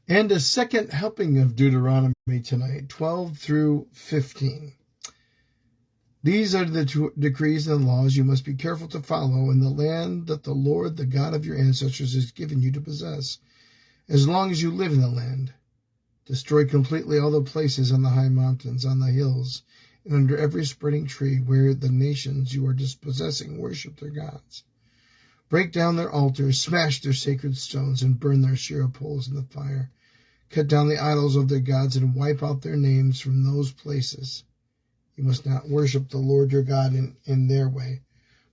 And a second helping of Deuteronomy tonight, 12 through 15. These are the decrees and laws you must be careful to follow in the land that the Lord, the God of your ancestors, has given you to possess, as long as you live in the land. Destroy completely all the places on the high mountains, on the hills, and under every spreading tree where the nations you are dispossessing worship their gods. Break down their altars, smash their sacred stones, and burn their Asherah poles in the fire. Cut down the idols of their gods and wipe out their names from those places. You must not worship the Lord your God in their way,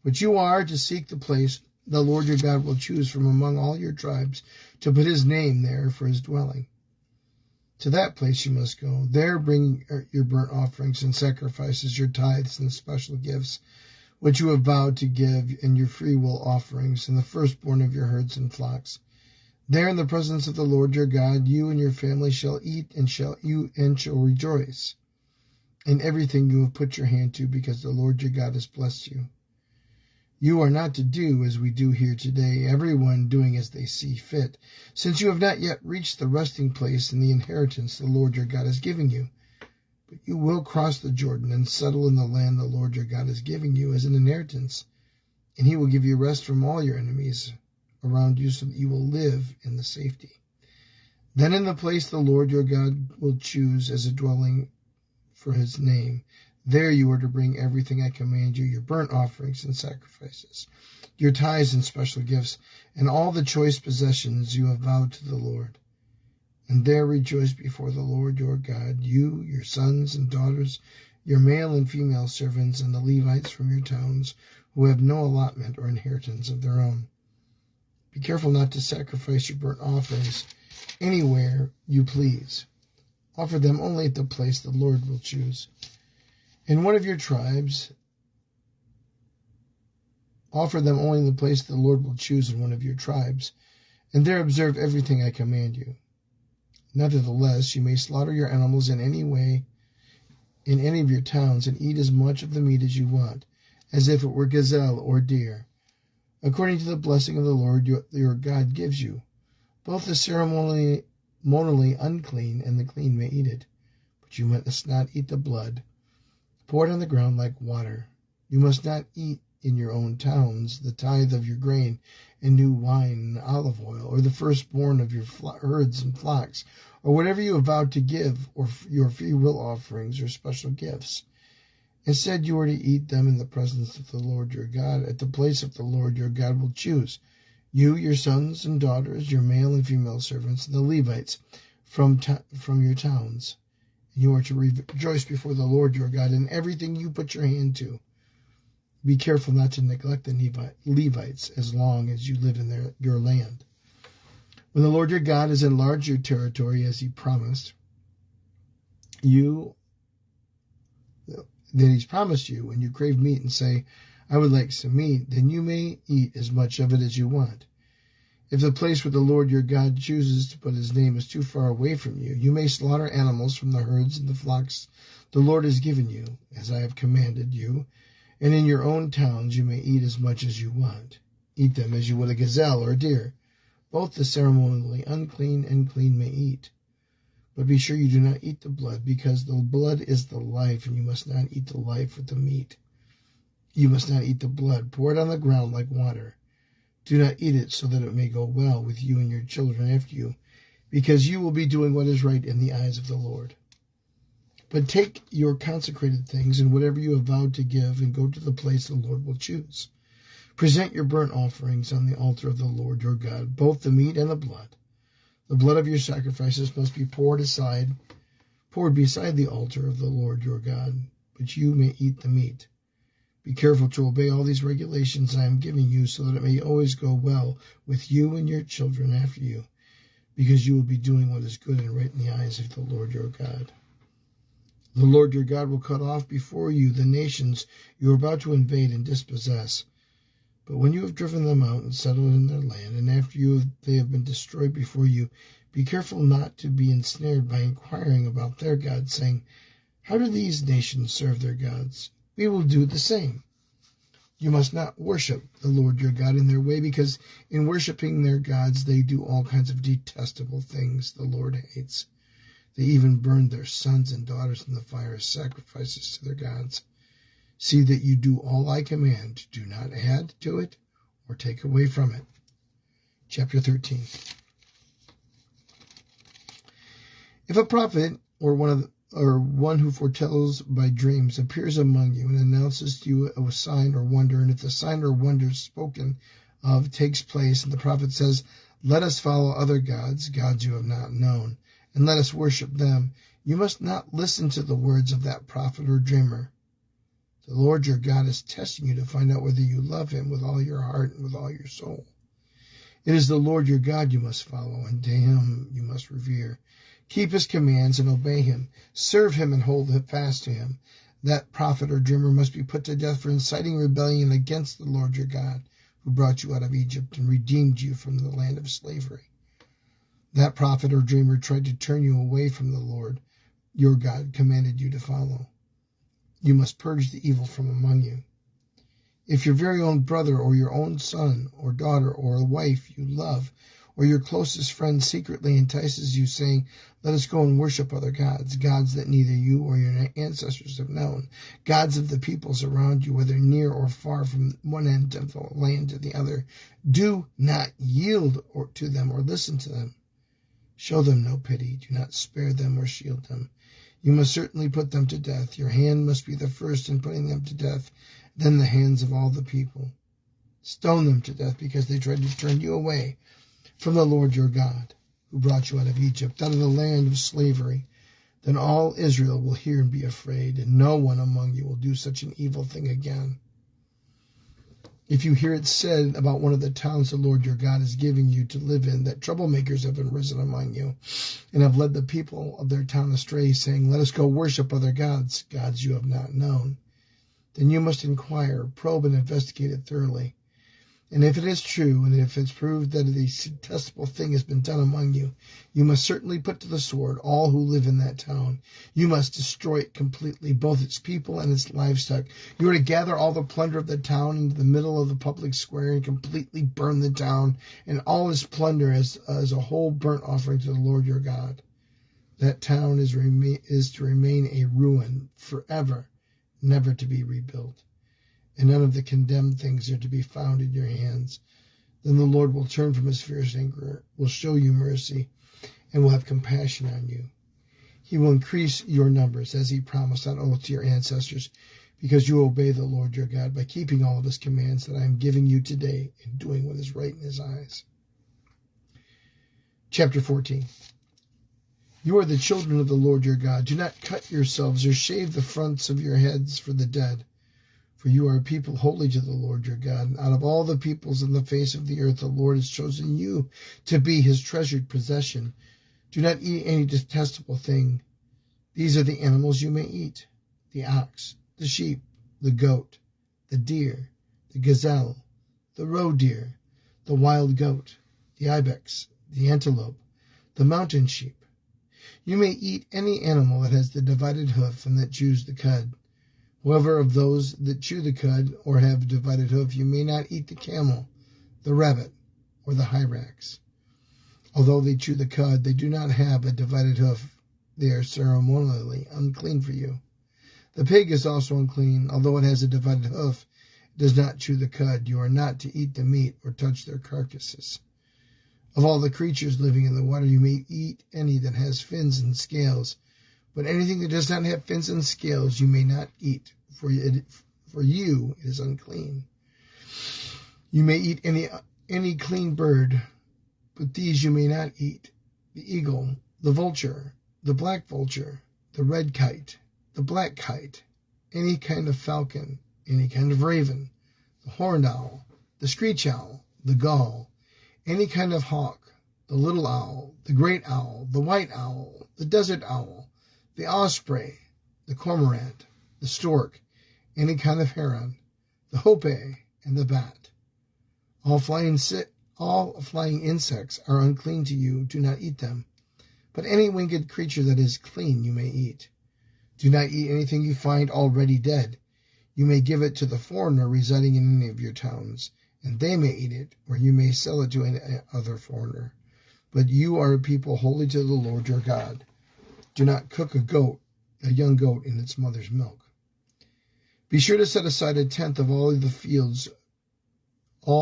but you are to seek the place the Lord your God will choose from among all your tribes to put his name there for his dwelling. To that place you must go. There bring your burnt offerings and sacrifices, your tithes and special gifts, which you have vowed to give, and your freewill offerings, and the firstborn of your herds and flocks. There in the presence of the Lord your God, you and your family shall eat and shall rejoice in everything you have put your hand to, because the Lord your God has blessed you. You are not to do as we do here today, everyone doing as they see fit, since you have not yet reached the resting place in the inheritance the Lord your God is giving you. But you will cross the Jordan and settle in the land the Lord your God is giving you as an inheritance, and he will give you rest from all your enemies around you, so that you will live in the safety. Then in the place the Lord your God will choose as a dwelling for his name, there you are to bring everything I command you, your burnt offerings and sacrifices, your tithes and special gifts, and all the choice possessions you have vowed to the Lord. And there rejoice before the Lord your God, you, your sons and daughters, your male and female servants, and the Levites from your towns, who have no allotment or inheritance of their own. Be careful not to sacrifice your burnt offerings anywhere you please. Offer them only at the place the Lord will choose. In one of your tribes, offer them only in the place the Lord will choose in one of your tribes, and there observe everything I command you. Nevertheless, you may slaughter your animals in any way in any of your towns, and eat as much of the meat as you want, as if it were gazelle or deer, according to the blessing of the Lord your God gives you. Both the ceremonially unclean and the clean may eat it, but you must not eat the blood. Pour it on the ground like water. You must not eat in your own towns the tithe of your grain and new wine and olive oil, or the firstborn of your herds and flocks, or whatever you have vowed to give, or your free will offerings or special gifts. Instead, you are to eat them in the presence of the Lord your God, at the place of the Lord your God will choose. You, your sons and daughters, your male and female servants, and the Levites from your towns. You are to rejoice before the Lord your God in everything you put your hand to. Be careful not to neglect the Levites as long as you live in your land. When the Lord your God has enlarged your territory as he promised you, that he's promised you, and you crave meat and say, I would like some meat, then you may eat as much of it as you want. If the place where the Lord your God chooses to put his name is too far away from you, you may slaughter animals from the herds and the flocks the Lord has given you, as I have commanded you, and in your own towns you may eat as much as you want. Eat them as you would a gazelle or a deer. Both the ceremonially unclean and clean may eat. But be sure you do not eat the blood, because the blood is the life, and you must not eat the life with the meat. You must not eat the blood. Pour it on the ground like water. Do not eat it, so that it may go well with you and your children after you, because you will be doing what is right in the eyes of the Lord. But take your consecrated things and whatever you have vowed to give, and go to the place the Lord will choose. Present your burnt offerings on the altar of the Lord your God, both the meat and the blood. The blood of your sacrifices must be poured beside the altar of the Lord your God, but you may eat the meat. Be careful to obey all these regulations I am giving you, so that it may always go well with you and your children after you, because you will be doing what is good and right in the eyes of the Lord your God. The Lord your God will cut off before you the nations you are about to invade and dispossess. But when you have driven them out and settled in their land, and after they have been destroyed before you, be careful not to be ensnared by inquiring about their gods, saying, How do these nations serve their gods? We will do the same. You must not worship the Lord your God in their way, because in worshiping their gods they do all kinds of detestable things the Lord hates. They even burn their sons and daughters in the fire as sacrifices to their gods. See that you do all I command. Do not add to it or take away from it. Chapter 13. If a prophet or one who foretells by dreams appears among you and announces to you a sign or wonder, and if the sign or wonder spoken of takes place, and the prophet says, "Let us follow other gods, gods you have not known, and let us worship them," you must not listen to the words of that prophet or dreamer. The Lord your God is testing you to find out whether you love him with all your heart and with all your soul. It is the Lord your God you must follow, and to him you must revere. Keep his commands and obey him. Serve him and hold fast to him. That prophet or dreamer must be put to death for inciting rebellion against the Lord your God, who brought you out of Egypt and redeemed you from the land of slavery. That prophet or dreamer tried to turn you away from the Lord your God commanded you to follow. You must purge the evil from among you. If your very own brother or your own son or daughter or a wife you love, or your closest friend secretly entices you, saying, "Let us go and worship other gods, gods that neither you or your ancestors have known, gods of the peoples around you, whether near or far, from one end of the land to the other," do not yield to them or listen to them. Show them no pity. Do not spare them or shield them. You must certainly put them to death. Your hand must be the first in putting them to death, then the hands of all the people. Stone them to death because they tried to turn you away from the Lord your God, who brought you out of Egypt, out of the land of slavery. Then all Israel will hear and be afraid, and no one among you will do such an evil thing again. If you hear it said about one of the towns the Lord your God is giving you to live in, that troublemakers have arisen among you, and have led the people of their town astray, saying, "Let us go worship other gods, gods you have not known," then you must inquire, probe, and investigate it thoroughly. And if it is true, and if it's proved that a detestable thing has been done among you, you must certainly put to the sword all who live in that town. You must destroy it completely, both its people and its livestock. You are to gather all the plunder of the town into the middle of the public square and completely burn the town and all its plunder as a whole burnt offering to the Lord your God. That town is to remain a ruin forever, never to be rebuilt. And none of the condemned things are to be found in your hands. Then the Lord will turn from his fierce anger, will show you mercy, and will have compassion on you. He will increase your numbers, as he promised on oath to your ancestors, because you obey the Lord your God by keeping all of his commands that I am giving you today and doing what is right in his eyes. Chapter 14. You are the children of the Lord your God. Do not cut yourselves or shave the fronts of your heads for the dead. For you are a people holy to the Lord your God, and out of all the peoples on the face of the earth the Lord has chosen you to be his treasured possession. Do not eat any detestable thing. These are the animals you may eat: the ox, the sheep, the goat, the deer, the gazelle, the roe deer, the wild goat, the ibex, the antelope, the mountain sheep. You may eat any animal that has the divided hoof and that chews the cud. However, of those that chew the cud or have divided hoof, you may not eat the camel, the rabbit, or the hyrax. Although they chew the cud, they do not have a divided hoof. They are ceremonially unclean for you. The pig is also unclean. Although it has a divided hoof, it does not chew the cud. You are not to eat the meat or touch their carcasses. Of all the creatures living in the water, you may eat any that has fins and scales. But anything that does not have fins and scales you may not eat, for you it is unclean. You may eat any clean bird, but these you may not eat: the eagle, the vulture, the black vulture, the red kite, the black kite, any kind of falcon, any kind of raven, the horned owl, the screech owl, the gull, any kind of hawk, the little owl, the great owl, the white owl, the desert owl, the osprey, the cormorant, the stork, any kind of heron, the hope, and the bat. All flying insects are unclean to you. Do not eat them. But any winged creature that is clean you may eat. Do not eat anything you find already dead. You may give it to the foreigner residing in any of your towns, and they may eat it, or you may sell it to any other foreigner. But you are a people holy to the Lord your God. Do not cook a young goat in its mother's milk. Be sure to set aside 1/10 of all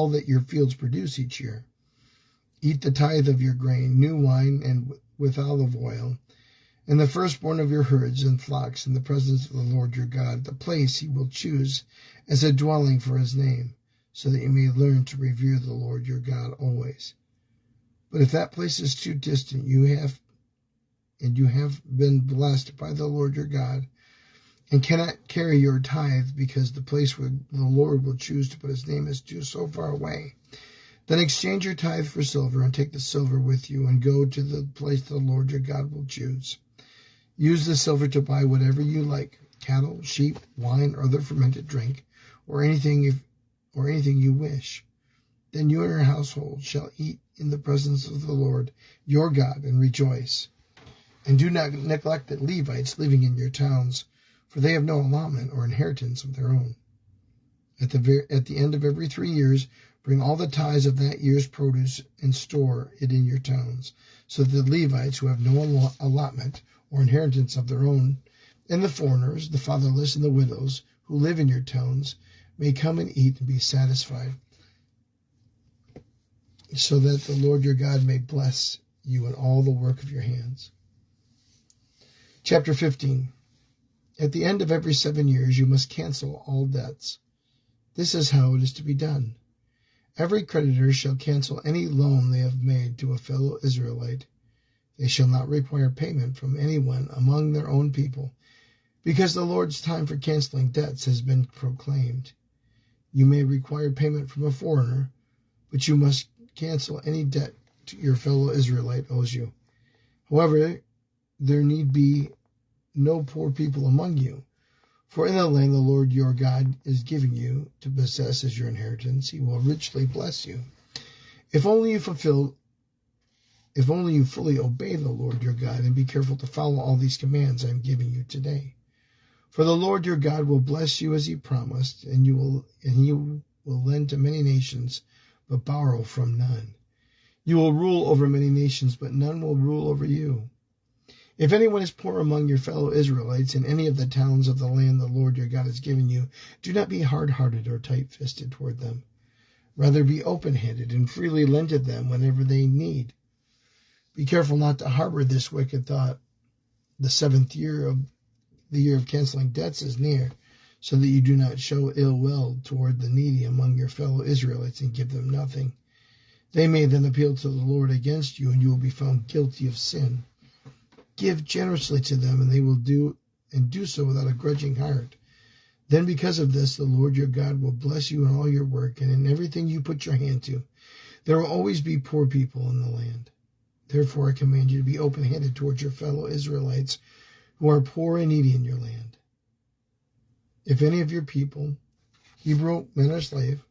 that your fields produce each year. Eat the tithe of your grain, new wine, and with olive oil, and the firstborn of your herds and flocks in the presence of the Lord your God, the place he will choose as a dwelling for his name, so that you may learn to revere the Lord your God always. But if that place is too distant, you have been blessed by the Lord your God, and cannot carry your tithe because the place where the Lord will choose to put his name is so far away, then exchange your tithe for silver and take the silver with you and go to the place the Lord your God will choose. Use the silver to buy whatever you like, cattle, sheep, wine, or other fermented drink, or anything you wish. Then you and your household shall eat in the presence of the Lord your God and rejoice. And do not neglect the Levites living in your towns, for they have no allotment or inheritance of their own. At the end of every 3 years, bring all the tithes of that year's produce and store it in your towns, so that the Levites who have no allotment or inheritance of their own, and the foreigners, the fatherless, and the widows who live in your towns may come and eat and be satisfied, so that the Lord your God may bless you in all the work of your hands. Chapter 15. At the end of every 7 years, you must cancel all debts. This is how it is to be done. Every creditor shall cancel any loan they have made to a fellow Israelite. They shall not require payment from anyone among their own people, because the Lord's time for canceling debts has been proclaimed. You may require payment from a foreigner, but you must cancel any debt your fellow Israelite owes you. However, there need be no poor people among you, for in the land the Lord your God is giving you to possess as your inheritance, he will richly bless you. If only you fully obey the Lord your God and be careful to follow all these commands I am giving you today. For the Lord your God will bless you as he promised, and he will lend to many nations, but borrow from none. You will rule over many nations, but none will rule over you. If anyone is poor among your fellow Israelites in any of the towns of the land the Lord your God has given you, do not be hard-hearted or tight-fisted toward them. Rather be open-handed and freely lend to them whenever they need. Be careful not to harbor this wicked thought. The 7th year of the year of canceling debts is near, so that you do not show ill will toward the needy among your fellow Israelites and give them nothing. They may then appeal to the Lord against you, and you will be found guilty of sin. Give generously to them, and they will do so without a grudging heart. Then because of this, the Lord your God will bless you in all your work and in everything you put your hand to. There will always be poor people in the land. Therefore I command you to be open-handed towards your fellow Israelites who are poor and needy in your land. If any of your people, Hebrew men or slave,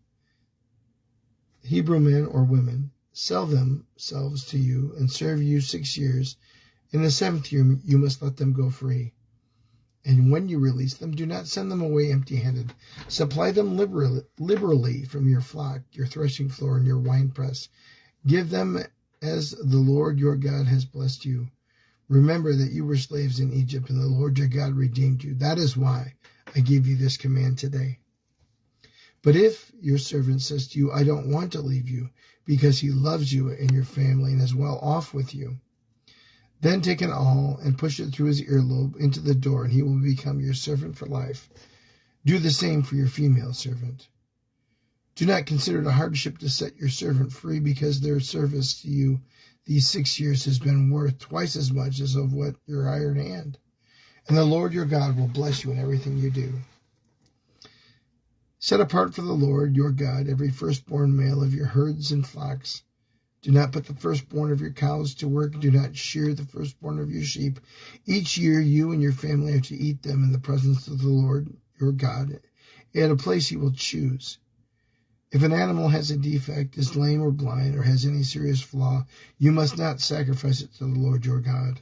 Hebrew men or women, sell themselves to you and serve you 6 years, in the 7th year you must let them go free. And when you release them, do not send them away empty-handed. Supply them liberally from your flock, your threshing floor, and your winepress. Give them as the Lord your God has blessed you. Remember that you were slaves in Egypt, and the Lord your God redeemed you. That is why I give you this command today. But if your servant says to you, I don't want to leave you, because he loves you and your family and is well off with you, then take an awl and push it through his earlobe into the door, and he will become your servant for life. Do the same for your female servant. Do not consider it a hardship to set your servant free, because their service to you these 6 years has been worth twice as much as of what your hired hand. And the Lord your God will bless you in everything you do. Set apart for the Lord your God every firstborn male of your herds and flocks. Do not put the firstborn of your cows to work. Do not shear the firstborn of your sheep. Each year you and your family are to eat them in the presence of the Lord your God, at a place he will choose. If an animal has a defect, is lame or blind, or has any serious flaw, you must not sacrifice it to the Lord your God.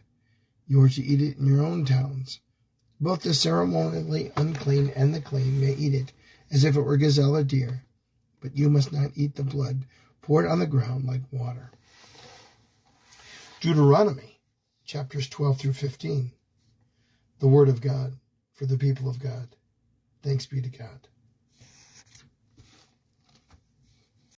You are to eat it in your own towns. Both the ceremonially unclean and the clean may eat it, as if it were gazelle or deer, but you must not eat the blood poured on the ground like water. Deuteronomy, chapters 12 through 15. The Word of God for the people of God. Thanks be to God.